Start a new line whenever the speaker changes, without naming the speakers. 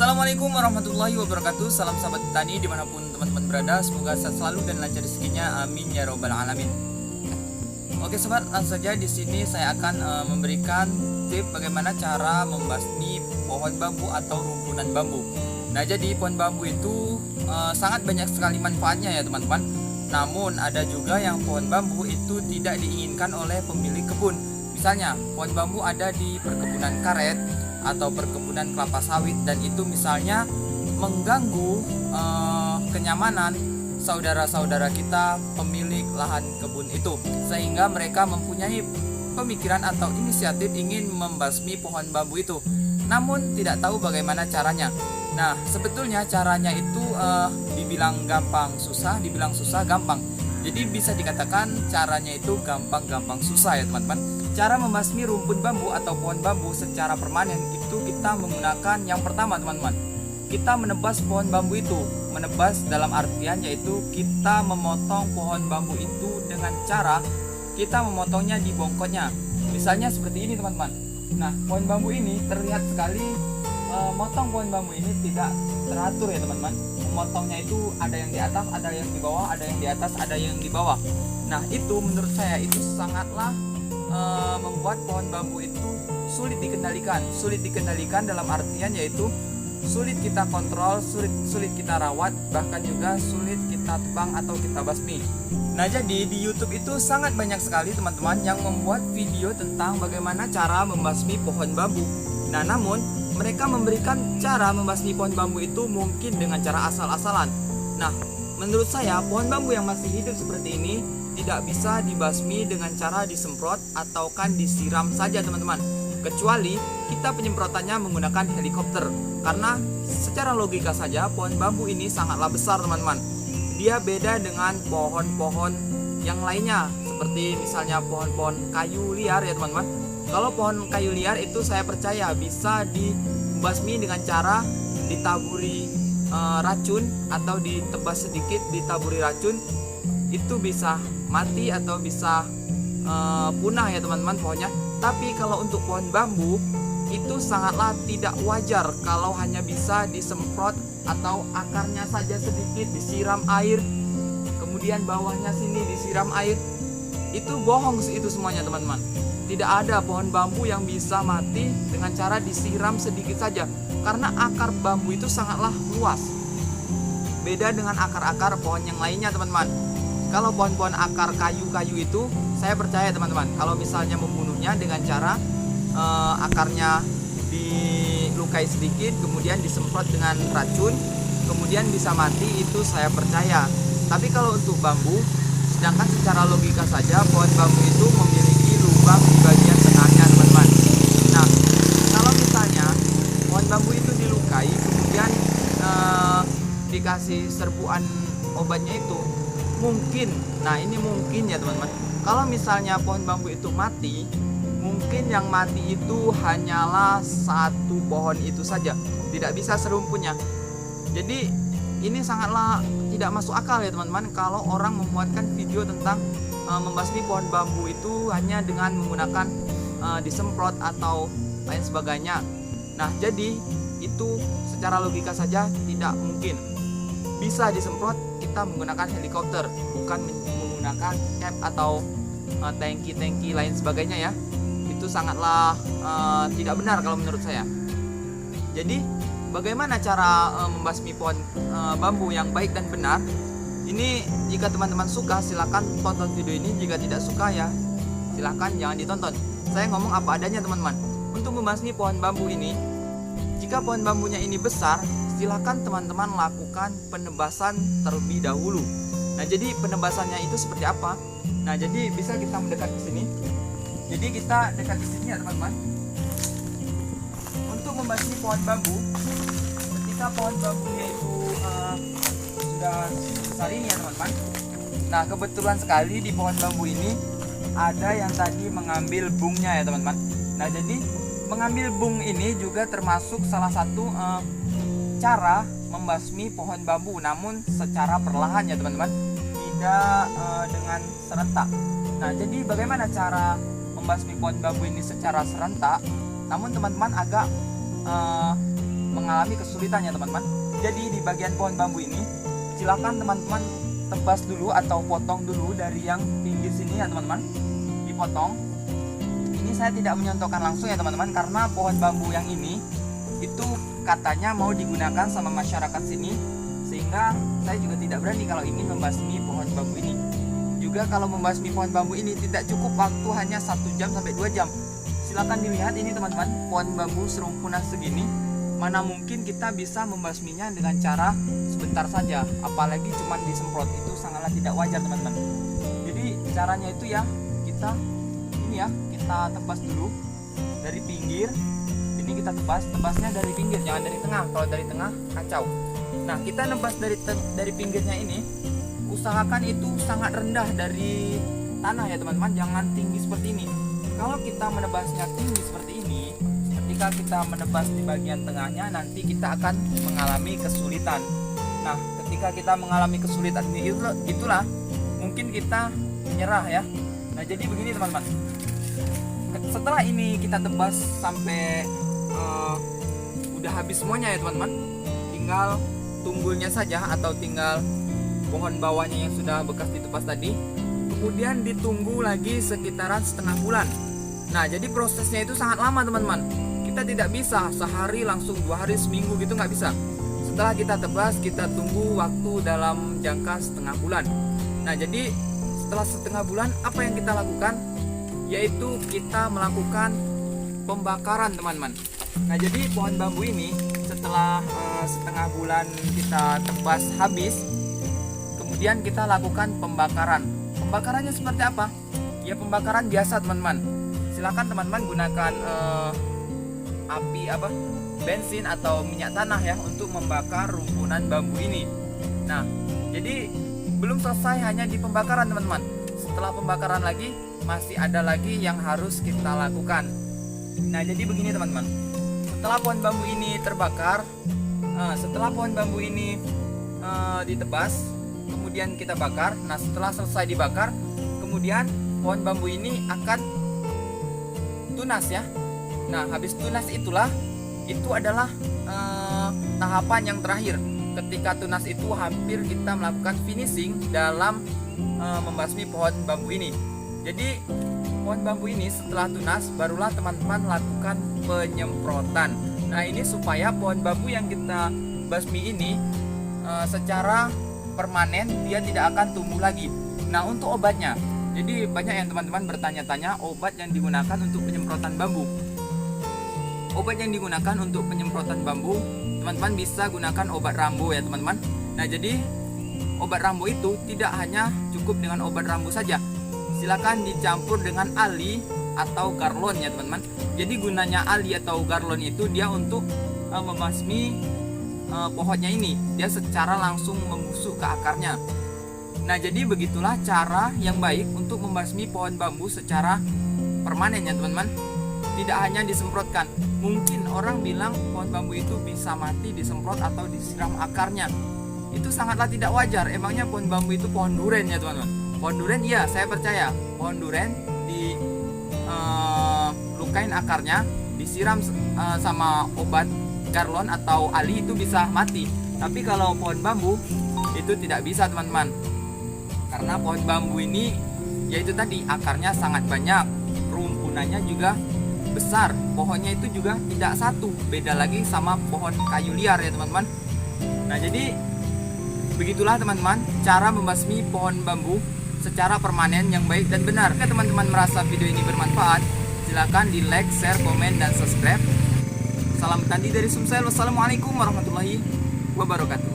Assalamualaikum warahmatullahi wabarakatuh. Salam sahabat petani dimanapun teman-teman berada. Semoga sehat selalu dan lancar rezekinya. Amin ya robbal alamin. Oke sobat, langsung saja di sini saya akan memberikan tip bagaimana cara membasmi pohon bambu atau rumpunan bambu. Nah, jadi pohon bambu itu sangat banyak sekali manfaatnya ya teman-teman. Namun ada juga yang pohon bambu itu tidak diinginkan oleh pemilik kebun. Misalnya pohon bambu ada di perkebunan karet atau perkebunan kelapa sawit, dan itu misalnya mengganggu kenyamanan saudara-saudara kita pemilik lahan kebun itu, sehingga mereka mempunyai pemikiran atau inisiatif ingin membasmi pohon bambu itu, namun tidak tahu bagaimana caranya. Nah, sebetulnya caranya itu dibilang gampang susah, dibilang susah gampang. Jadi bisa dikatakan caranya itu gampang-gampang susah ya teman-teman. Cara membasmi rumpun bambu atau pohon bambu secara permanen itu kita menggunakan yang pertama teman-teman. Kita menebas pohon bambu itu. Menebas dalam artian yaitu kita memotong pohon bambu itu dengan cara kita memotongnya di bongkotnya. Misalnya seperti ini teman-teman. Nah, pohon bambu ini terlihat sekali motong pohon bambu ini tidak teratur ya teman-teman. Memotongnya itu ada yang di atas, ada yang di bawah, ada yang di atas, ada yang di bawah. Nah, itu menurut saya itu sangatlah membuat pohon bambu itu sulit dikendalikan. Sulit dikendalikan dalam artian yaitu sulit kita kontrol, sulit kita rawat, bahkan juga sulit kita tebang atau kita basmi. Nah, jadi di YouTube itu sangat banyak sekali teman-teman yang membuat video tentang bagaimana cara membasmi pohon bambu. Nah, namun mereka memberikan cara membasmi pohon bambu itu mungkin dengan cara asal-asalan. Nah, menurut saya pohon bambu yang masih hidup seperti ini tidak bisa dibasmi dengan cara disemprot atau kan disiram saja teman-teman, kecuali kita penyemprotannya menggunakan helikopter, karena secara logika saja pohon bambu ini sangatlah besar teman-teman. Dia beda dengan pohon-pohon yang lainnya, seperti misalnya pohon-pohon kayu liar ya teman-teman. Kalau pohon kayu liar itu saya percaya bisa dibasmi dengan cara ditaburi racun atau ditebas sedikit ditaburi racun, itu bisa mati atau bisa punah ya teman-teman pohonnya. Tapi kalau untuk pohon bambu itu sangatlah tidak wajar kalau hanya bisa disemprot atau akarnya saja sedikit disiram air, kemudian bawahnya sini disiram air. Itu bohong itu semuanya teman-teman. Tidak ada pohon bambu yang bisa mati dengan cara disiram sedikit saja, karena akar bambu itu sangatlah luas. Beda dengan akar-akar pohon yang lainnya teman-teman. Kalau pohon-pohon akar kayu-kayu itu saya percaya teman-teman, kalau misalnya membunuhnya dengan cara akarnya dilukai sedikit kemudian disemprot dengan racun kemudian bisa mati, itu saya percaya. Tapi kalau untuk bambu, sedangkan secara logika saja pohon bambu itu memiliki lubang di bagian tengahnya teman-teman. Nah, kalau misalnya pohon bambu itu dilukai kemudian dikasih serbuan obatnya itu mungkin, nah ini mungkin ya teman-teman, kalau misalnya pohon bambu itu mati, mungkin yang mati itu hanyalah satu pohon itu saja, tidak bisa serumpunnya. Jadi ini sangatlah tidak masuk akal ya teman-teman kalau orang membuatkan video tentang membasmi pohon bambu itu hanya dengan menggunakan disemprot atau lain sebagainya. Nah, jadi itu secara logika saja tidak mungkin. Bisa disemprot kita menggunakan helikopter, bukan menggunakan cap atau tangki-tangki lain sebagainya ya. Itu sangatlah tidak benar kalau menurut saya. Jadi bagaimana cara membasmi pohon bambu yang baik dan benar? Ini jika teman-teman suka silakan tonton video ini, jika tidak suka ya silakan jangan ditonton. Saya ngomong apa adanya teman-teman. Untuk membasmi pohon bambu ini, jika pohon bambunya ini besar, silakan teman-teman lakukan penebasan terlebih dahulu. Nah, jadi penebasannya itu seperti apa? Nah, jadi bisa kita mendekat ke sini. Jadi kita dekat di sini ya teman-teman. Untuk membasmi pohon bambu, ketika pohon bambunya itu sudah besar ini ya teman-teman. Nah, kebetulan sekali di pohon bambu ini ada yang tadi mengambil bungnya ya teman-teman. Nah, jadi mengambil bung ini juga termasuk salah satu cara membasmi pohon bambu, namun secara perlahan ya teman-teman, tidak dengan serentak. Nah, jadi bagaimana cara membasmi pohon bambu ini secara serentak, namun teman-teman agak mengalami kesulitan ya teman-teman. Jadi di bagian pohon bambu ini silakan teman-teman tebas dulu atau potong dulu dari yang pinggir sini ya teman-teman, dipotong. Ini saya tidak menyontokkan langsung ya teman-teman, karena pohon bambu yang ini itu katanya mau digunakan sama masyarakat sini, sehingga saya juga tidak berani kalau ingin membasmi pohon bambu ini. Juga kalau membasmi pohon bambu ini tidak cukup waktu hanya 1 jam sampai 2 jam. Silakan dilihat ini teman-teman, pohon bambu serumpunan segini, mana mungkin kita bisa membasminya dengan cara sebentar saja, apalagi cuma disemprot, itu sangatlah tidak wajar teman-teman. Jadi caranya itu ya, kita tebas dulu dari pinggir. Ini kita tebasnya dari pinggir, jangan dari tengah. Kalau dari tengah kacau. Nah, kita nebas dari pinggirnya ini, usahakan itu sangat rendah dari tanah ya teman-teman, jangan tinggi seperti ini. Kalau kita menebasnya tinggi seperti ini, ketika kita menebas di bagian tengahnya, nanti kita akan mengalami kesulitan. Nah, ketika kita mengalami kesulitan itulah mungkin kita menyerah ya. Nah, jadi begini teman-teman, setelah ini kita tebas sampai udah habis semuanya ya teman-teman, tinggal tunggulnya saja atau tinggal pohon bawahnya yang sudah bekas ditebas tadi, kemudian ditunggu lagi sekitaran setengah bulan. Nah, jadi prosesnya itu sangat lama teman-teman. Kita tidak bisa sehari langsung 2 hari, seminggu gitu, nggak bisa. Setelah kita tebas, kita tunggu waktu dalam jangka setengah bulan. Nah, jadi setelah setengah bulan apa yang kita lakukan? Yaitu kita melakukan pembakaran teman-teman. Nah, jadi pohon bambu ini setelah setengah bulan kita tebas habis, kemudian kita lakukan pembakaran. Pembakarannya seperti apa? Ya, pembakaran biasa teman-teman. Silakan teman-teman gunakan bensin atau minyak tanah ya untuk membakar rumpunan bambu ini. Nah, jadi belum selesai hanya di pembakaran teman-teman. Setelah pembakaran lagi masih ada lagi yang harus kita lakukan. Nah, jadi begini teman-teman, setelah pohon bambu ini terbakar, setelah pohon bambu ini ditebas, kemudian kita bakar. Nah, setelah selesai dibakar, kemudian pohon bambu ini akan tunas ya. Nah, habis tunas itu adalah tahapan yang terakhir. Ketika tunas itu hampir kita melakukan finishing dalam membasmi pohon bambu ini. Jadi pohon bambu ini setelah tunas barulah teman-teman lakukan penyemprotan. Nah, ini supaya pohon bambu yang kita basmi ini secara permanen dia tidak akan tumbuh lagi. Nah, untuk obatnya, jadi banyak yang teman-teman bertanya-tanya obat yang digunakan untuk penyemprotan bambu. Obat yang digunakan untuk penyemprotan bambu, teman-teman bisa gunakan obat rambo ya teman-teman. Nah, jadi obat rambo itu tidak hanya cukup dengan obat rambo saja. Silakan dicampur dengan ali atau garlon ya teman-teman. Jadi gunanya ali atau garlon itu dia untuk membasmi pohonnya ini. Dia secara langsung membusuk ke akarnya. Nah, jadi begitulah cara yang baik untuk membasmi pohon bambu secara permanen ya teman-teman. Tidak hanya disemprotkan. Mungkin orang bilang pohon bambu itu bisa mati disemprot atau disiram akarnya. Itu sangatlah tidak wajar. Emangnya pohon bambu itu pohon duren ya teman-teman. Pohon duren, iya saya percaya. Pohon duren di lukain akarnya, disiram sama obat garlon atau ali itu bisa mati. Tapi kalau pohon bambu itu tidak bisa teman-teman. Karena pohon bambu ini yaitu tadi akarnya sangat banyak, rumpunannya juga besar, pohonnya itu juga tidak satu, beda lagi sama pohon kayu liar ya teman-teman. Nah, jadi begitulah teman-teman cara membasmi pohon bambu secara permanen yang baik dan benar. Jika teman-teman merasa video ini bermanfaat, silakan di like, share, komen, dan subscribe. Salam tandi dari Sumsel. Wassalamualaikum warahmatullahi wabarakatuh.